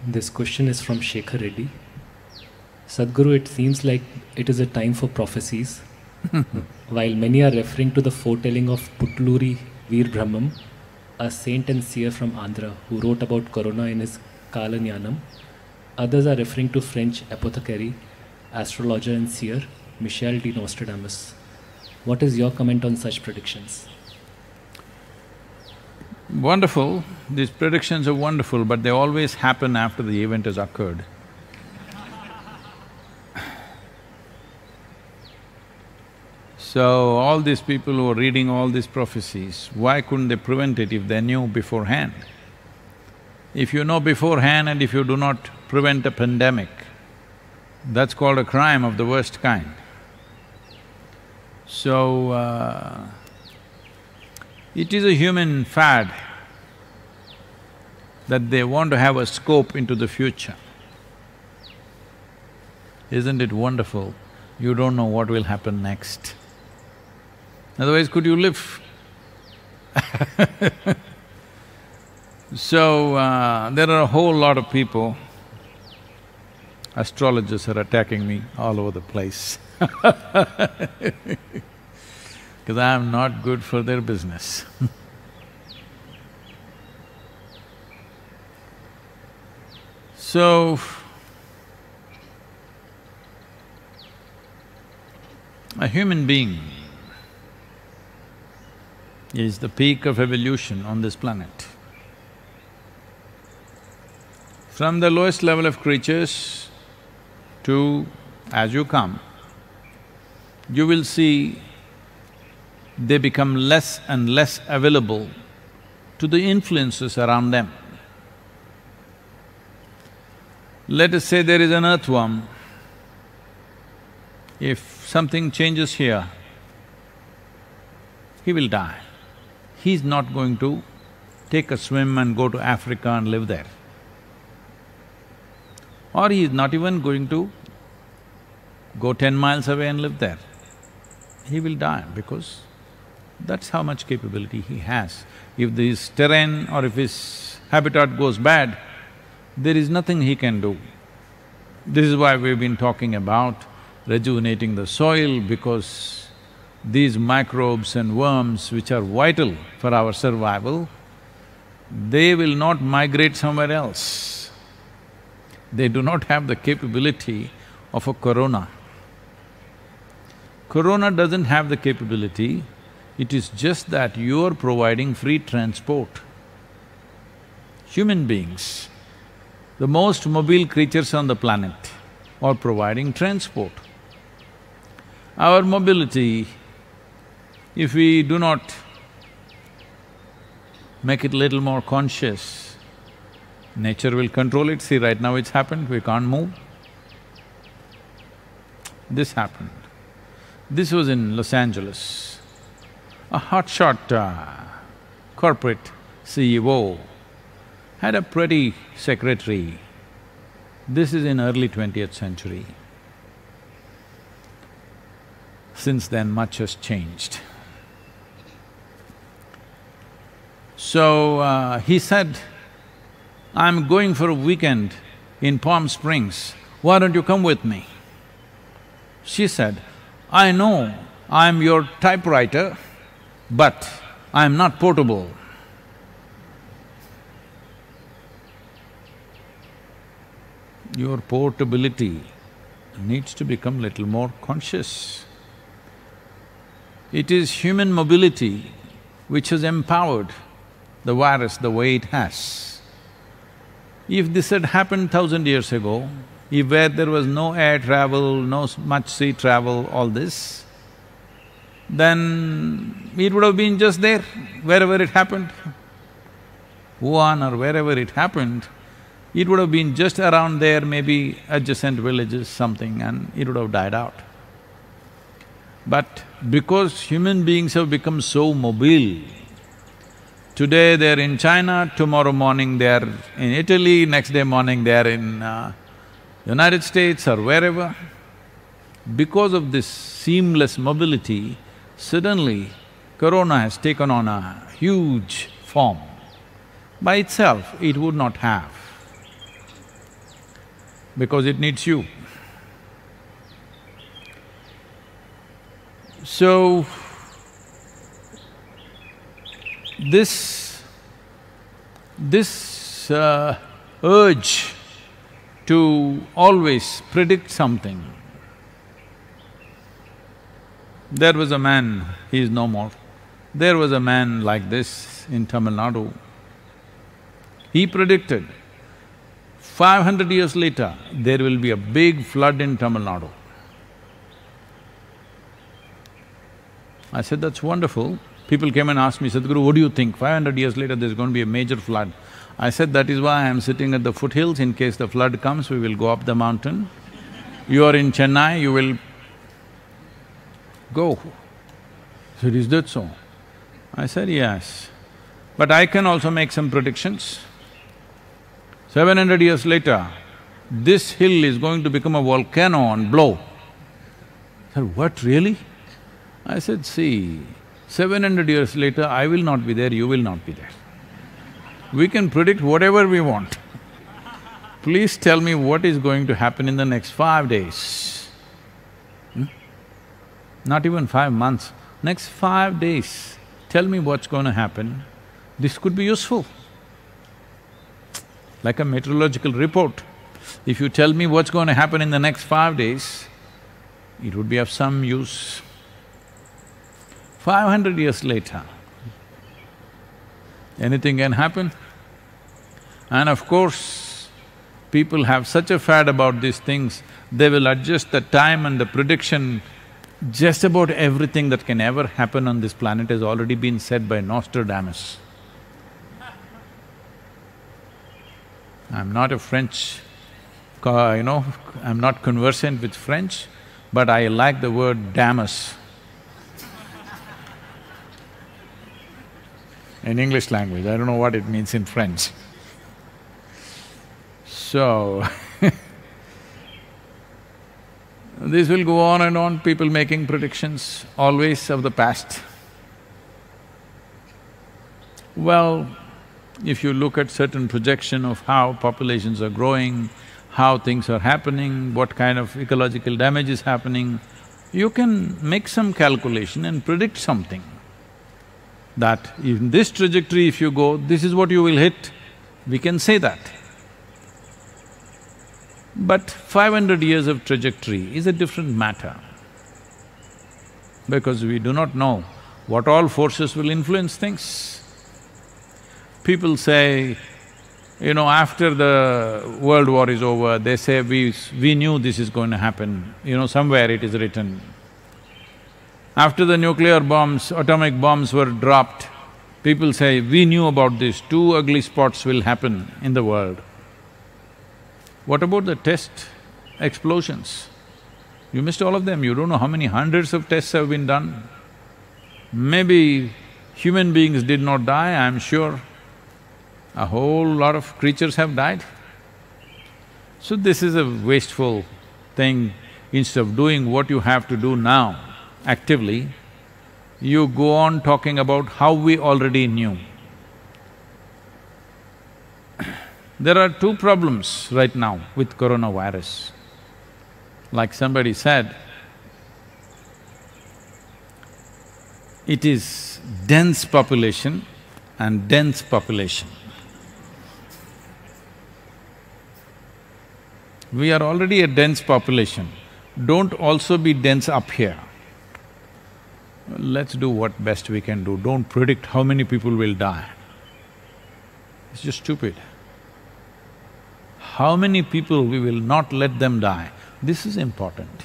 This question is from Shekhar Reddy. Sadhguru, it seems like it is a time for prophecies. While many are referring to the foretelling of Putluri Veer Brahmam, a saint and seer from Andhra who wrote about Corona in his Kalanyanam, others are referring to French apothecary, astrologer and seer Michel de Nostradamus. What is your comment on such predictions? Wonderful. These predictions are wonderful, but they always happen after the event has occurred. So, all these people who are reading all these prophecies, why couldn't they prevent it if they knew beforehand? If you know beforehand and if you do not prevent a pandemic, that's called a crime of the worst kind. So, it is a human fad that they want to have a scope into the future. Isn't it wonderful? You don't know what will happen next. Otherwise, could you live? So, there are a whole lot of people, astrologers are attacking me all over the place because I am not good for their business. So, a human being is the peak of evolution on this planet. From the lowest level of creatures to as you come, you will see they become less and less available to the influences around them. Let us say there is an earthworm. If something changes here, he will die. He's not going to take a swim and go to Africa and live there. Or he is not even going to go 10 miles away and live there. He will die because that's how much capability he has. If this terrain or if his habitat goes bad, there is nothing he can do. This is why we've been talking about rejuvenating the soil, because these microbes and worms which are vital for our survival, they will not migrate somewhere else. They do not have the capability of a corona. Corona doesn't have the capability, it is just that you are providing free transport. Human beings, the most mobile creatures on the planet, are providing transport. Our mobility, if we do not make it little more conscious, nature will control it. See, right now it's happened, we can't move. This happened. This was in Los Angeles. A hotshot corporate CEO had a pretty secretary. This is in early 20th century. Since then, much has changed. So, he said, "I'm going for a weekend in Palm Springs, why don't you come with me?" She said, "I know I'm your typewriter, but I'm not portable." Your portability needs to become little more conscious. It is human mobility which has empowered the virus the way it has. If this had happened 1,000 years ago, if where there was no air travel, no much sea travel, all this, then it would have been just there, wherever it happened. Wuhan or wherever it happened, it would have been just around there, maybe adjacent villages, something, and it would have died out. But because human beings have become so mobile, today they're in China, tomorrow morning they're in Italy, next day morning they're in United States or wherever. Because of this seamless mobility, suddenly corona has taken on a huge form. By itself, it would not have. because it needs you. So, this urge to always predict something. There was a man, he is no more. There was a man like this in Tamil Nadu. He predicted 500 years later, there will be a big flood in Tamil Nadu. I said, that's wonderful. People came and asked me, Sadhguru, what do you think? 500 years later, there's going to be a major flood. I said, that is why I am sitting at the foothills. In case the flood comes, we will go up the mountain. You are in Chennai, you will go. He said, is that so? I said, yes. But I can also make some predictions. 700 years later, this hill is going to become a volcano and blow. I said, what, really? I said, see, 700 years later, I will not be there, you will not be there. We can predict whatever we want. Please tell me what is going to happen in the next 5 days. Not even 5 months, next 5 days, tell me what's going to happen. This could be useful. Like a meteorological report. If you tell me what's going to happen in the next 5 days, it would be of some use. 500 years later, anything can happen. And of course, people have such a fad about these things, they will adjust the time and the prediction. Just about everything that can ever happen on this planet has already been said by Nostradamus. I'm not a French, I'm not conversant with French, but I like the word damus in English language. I don't know what it means in French. So, this will go on and on, people making predictions always of the past. Well, if you look at certain projection of how populations are growing, how things are happening, what kind of ecological damage is happening, you can make some calculation and predict something. That in this trajectory if you go, this is what you will hit, we can say that. But 500 years of trajectory is a different matter, because we do not know what all forces will influence things. People say, after the world war is over, they say, we knew this is going to happen, somewhere it is written. After the nuclear bombs, atomic bombs were dropped, people say, we knew about this, 2 ugly spots will happen in the world. What about the test explosions? You missed all of them, you don't know how many hundreds of tests have been done. Maybe human beings did not die, I'm sure. A whole lot of creatures have died. So this is a wasteful thing. Instead of doing what you have to do now, actively, you go on talking about how we already knew. There are 2 problems right now with coronavirus. Like somebody said, it is dense population and dense population. We are already a dense population, don't also be dense up here. Let's do what best we can do, don't predict how many people will die. It's just stupid. How many people we will not let them die, this is important.